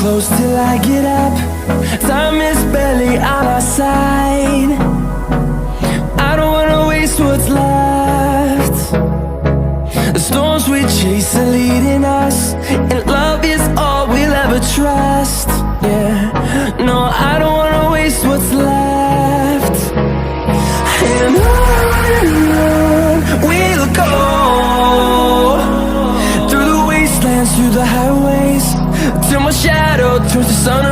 close till I get up. Time is barely on our side. I don't wanna waste what's left. The storms we chase are leading us, and love is all we'll ever trust. Yeah, no, I don't wanna waste what's left. And on we'll go, through the wastelands, through the highways, till my shadow turns to sun